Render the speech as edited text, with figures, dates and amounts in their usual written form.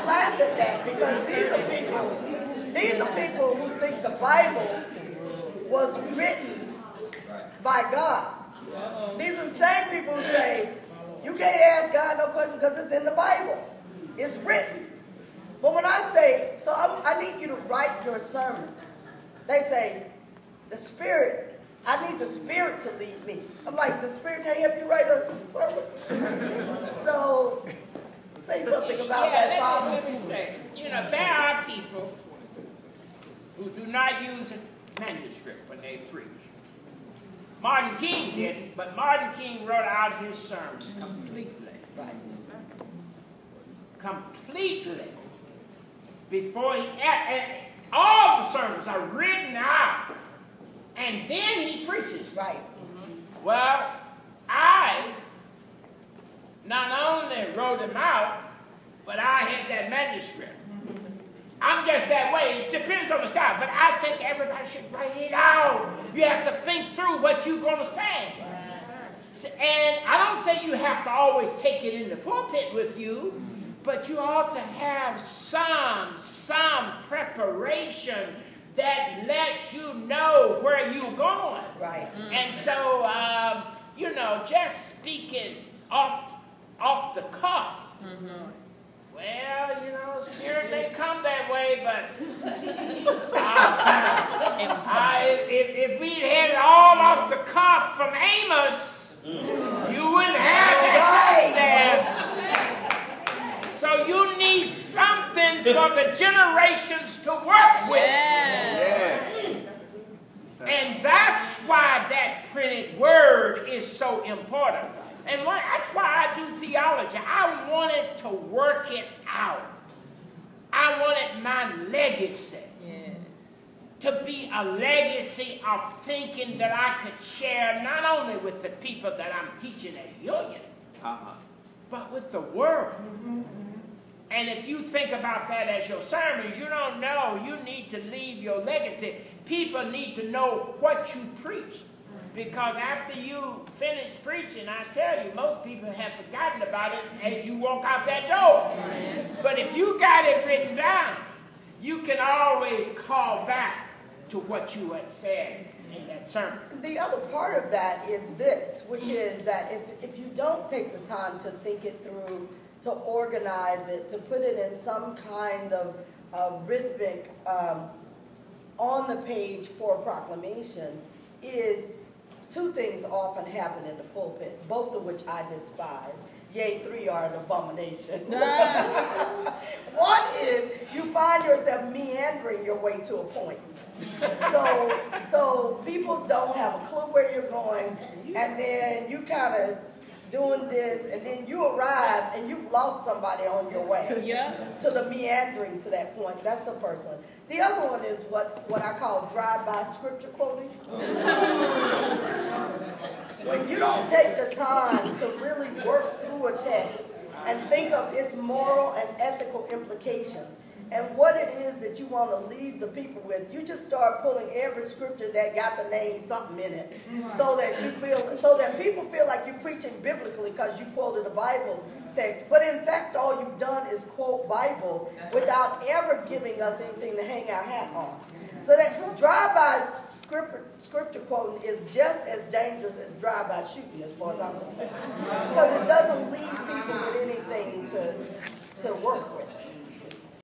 laugh at that because these are people who think the Bible was written by God. These are the same people who say, you can't ask God no question because it's in the Bible. It's written. But when I say, so I need you to write your sermon, they say, the Spirit, I need the Spirit to lead me. I'm like, the Spirit can't help you write a sermon. So, say something about that, Father. Let me say, you know, there are people who do not use a manuscript when they preach. Martin King didn't, but Martin King wrote out his sermon completely. Right. Completely. Before he, all the sermons are written out, and then he preaches. Right. Well, I not only wrote them out, but I had that manuscript. I'm just that way. It depends on the style, but I think everybody should write it out. You have to think through what you're going to say. And I don't say you have to always take it in the pulpit with you, but you ought to have some preparation that lets you know where you're going. Right. And so, you know, just speaking off the cuff. Well, you know, Spirit may come that way, but if we'd had it all off the cuff from Amos, you wouldn't have that text there. So you need something for the generations to work with. And that's why that printed word is so important. And that's why I do theology. I wanted to work it out. I wanted my legacy to be a legacy of thinking that I could share not only with the people that I'm teaching at Union, but with the world. And if you think about that as your sermons, you don't know. You need to leave your legacy. People need to know what you preach. Because after you finish preaching, I tell you, most people have forgotten about it as you walk out that door. But if you got it written down, you can always call back to what you had said in that sermon. The other part of that is this, which is that if you don't take the time to think it through, to organize it, to put it in some kind of rhythmic on the page for a proclamation, is two things often happen in the pulpit, both of which I despise. Yea, three are an abomination. One is you find yourself meandering your way to a point. So people don't have a clue where you're going, and then you kind of doing this, and then you arrive and you've lost somebody on your way to the meandering to that point. That's the first one. The other one is what I call drive-by scripture quoting. When you don't take the time to really work through a text and think of its moral and ethical implications and what it is that you want to leave the people with, you just start pulling every scripture that got the name something in it, so that people feel like you're preaching biblically because you quoted a Bible text. But in fact, all you've done is quote Bible without ever giving us anything to hang our hat on. So that drive-by scripture quoting is just as dangerous as drive-by shooting, as far as I'm concerned, because it doesn't leave people with anything to work with.